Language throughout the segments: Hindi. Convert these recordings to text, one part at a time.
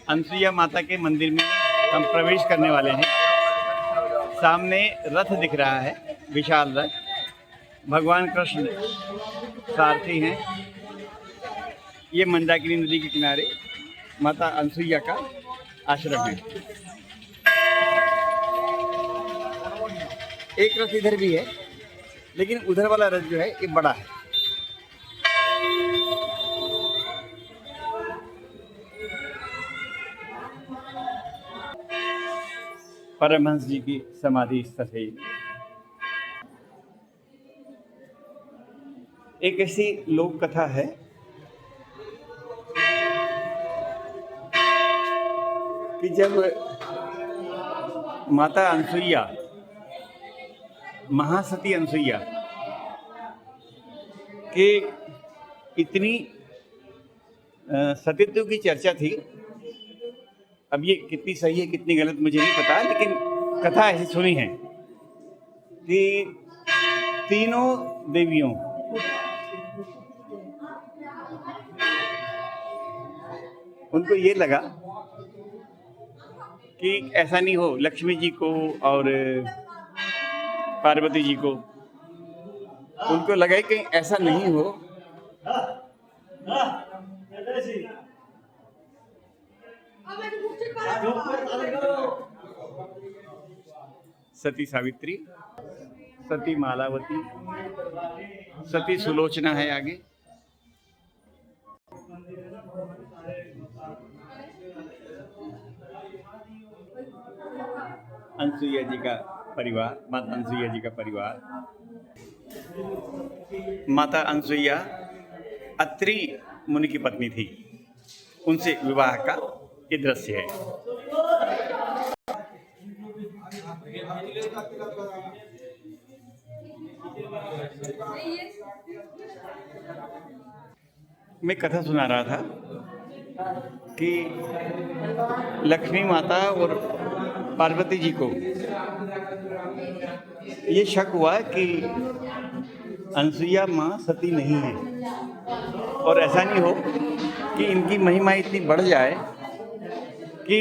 अनसुईया माता के मंदिर में हम प्रवेश करने वाले हैं। सामने रथ दिख रहा है, विशाल रथ। भगवान कृष्ण सारथी हैं। ये मंदाकिनी नदी के किनारे माता अनसुईया का आश्रम है। एक रथ इधर भी है, लेकिन उधर वाला रथ जो है ये बड़ा है। परमहंस जी की समाधि स्थल है। एक ऐसी लोक कथा है कि जब माता अनसुईया, महासती अनसुईया के इतनी सतीत्व की चर्चा थी। अब ये कितनी सही है कितनी गलत मुझे नहीं पता, लेकिन कथा ऐसी सुनी है कि तीनों देवियों उनको ये लगा कि ऐसा नहीं हो, लक्ष्मी जी को और पार्वती जी को उनको लगा कि ऐसा नहीं हो सती सावित्री, सती मालावती, सती सुलोचना है आगे। अनसुईया जी का परिवार, माता अनसुईया जी का परिवार। माता अनसुईया अत्रि मुनि की पत्नी थी, उनसे विवाह का ये दृश्य है। मैं कथा सुना रहा था कि लक्ष्मी माता और पार्वती जी को ये शक हुआ कि अनसुईया माँ सती नहीं है, और ऐसा नहीं हो कि इनकी महिमा इतनी बढ़ जाए कि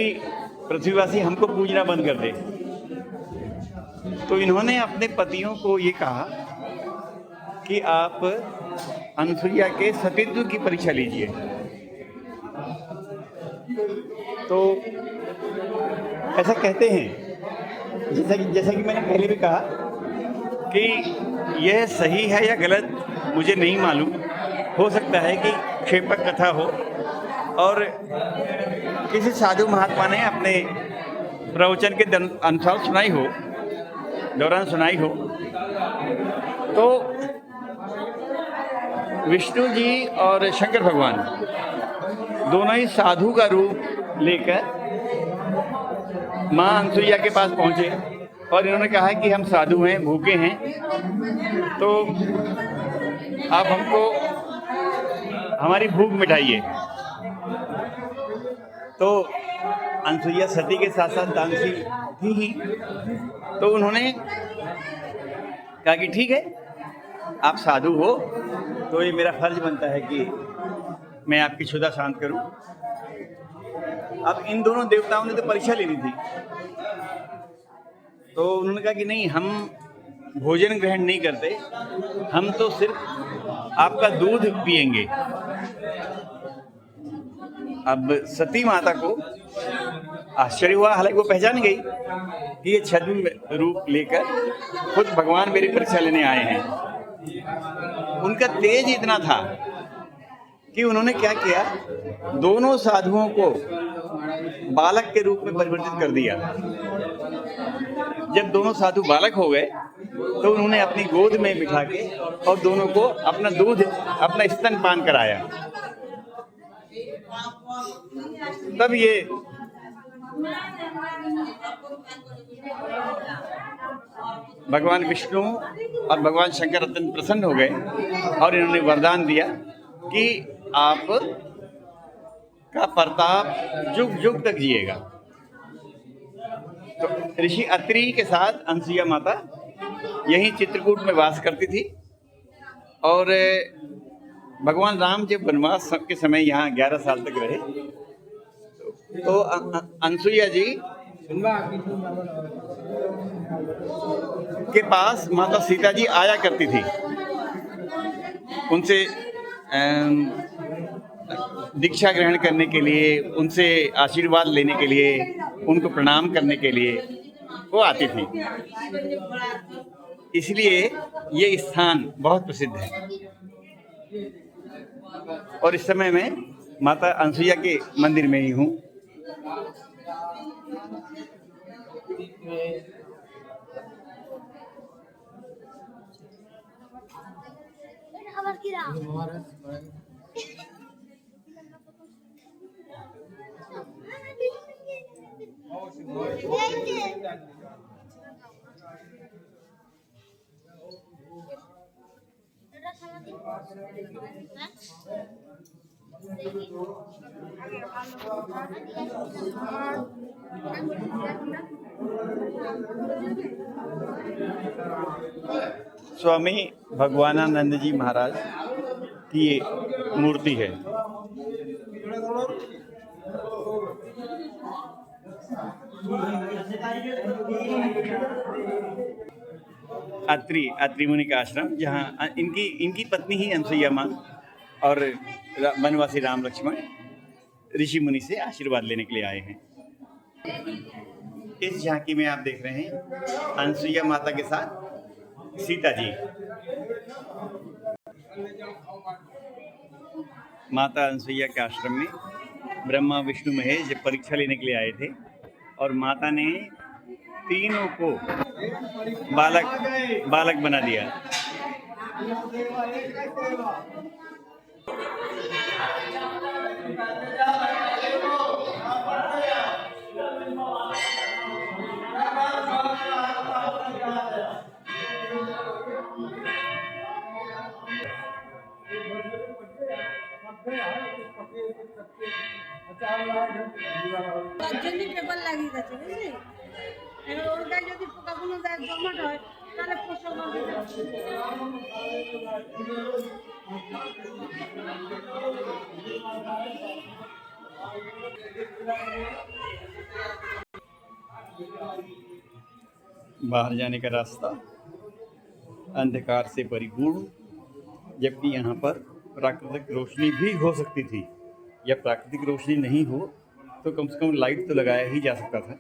पृथ्वीवासी हमको पूजना बंद कर दे। तो इन्होंने अपने पतियों को ये कहा कि आप अनसुईया के सतीत्व की परीक्षा लीजिए। तो ऐसा कहते हैं, जैसा कि मैंने पहले भी कहा कि यह सही है या गलत मुझे नहीं मालूम। हो सकता है कि क्षेपक कथा हो और किसी साधु महात्मा ने अपने प्रवचन के अनुसार सुनाई हो, दौरान सुनाई हो। तो विष्णु जी और शंकर भगवान दोनों ही साधु का रूप लेकर माँ अनसुईया के पास पहुँचे और इन्होंने कहा कि हम साधु हैं, भूखे हैं, तो आप हमको हमारी भूख मिटाइए। तो अनसुईया सती के साथ साथ दानशी थी ही, तो उन्होंने कहा कि ठीक है, आप साधु हो तो ये मेरा फर्ज बनता है कि मैं आपकी क्षुधा शांत करूं। अब इन दोनों देवताओं ने तो परीक्षा लेनी थी, तो उन्होंने कहा कि नहीं, हम भोजन ग्रहण नहीं करते, हम तो सिर्फ आपका दूध पिएंगे। अब सती माता को आश्चर्य हुआ, हालांकि वो पहचान गई कि ये छद्म रूप लेकर खुद भगवान मेरी परीक्षा लेने आए हैं। उनका तेज इतना था कि उन्होंने क्या किया, दोनों साधुओं को बालक के रूप में परिवर्तित कर दिया। जब दोनों साधु बालक हो गए तो उन्होंने अपनी गोद में बिठा के और दोनों को अपना दूध, अपना स्तनपान कराया। तब ये भगवान विष्णु और भगवान शंकर अत्यंत प्रसन्न हो गए और इन्होंने वरदान दिया कि आप का प्रताप जुग जुग तक जिएगा। तो ऋषि अत्रि के साथ अनसुईया माता यहीं चित्रकूट में वास करती थी, और भगवान राम जब वनवास के समय यहाँ 11 साल तक रहे, तो तो अनसुईया जी के पास माता सीता जी आया करती थी, उनसे दीक्षा ग्रहण करने के लिए, उनसे आशीर्वाद लेने के लिए, उनको प्रणाम करने के लिए वो आती थी। इसलिए ये स्थान बहुत प्रसिद्ध है। और इस समय मैं माता अनसुईया के मंदिर में ही हूँ। स्वामी भगवानानंद जी महाराज की ये मूर्ति है। अत्रि मुनि का आश्रम, जहाँ इनकी पत्नी ही अनसुईया माँ और वनवासी राम लक्ष्मण ऋषि मुनि से आशीर्वाद लेने के लिए आए हैं। इस झांकी में आप देख रहे हैं अनसुईया माता के साथ सीता जी। माता अनसुईया के आश्रम में ब्रह्मा विष्णु महेश जब परीक्षा लेने के लिए आए थे और माता ने तीनों को बालक बना दिया। পেপার লাগিয়ে গেছে বুঝলি, এবার ওর গায়ে যদি পোকাগুলো জমাট হয় তাহলে ফসল बाहर जाने का रास्ता अंधकार से परिपूर्ण, जबकि यहाँ पर प्राकृतिक रोशनी भी हो सकती थी। या प्राकृतिक रोशनी नहीं हो तो कम से कम लाइट तो लगाया ही जा सकता था।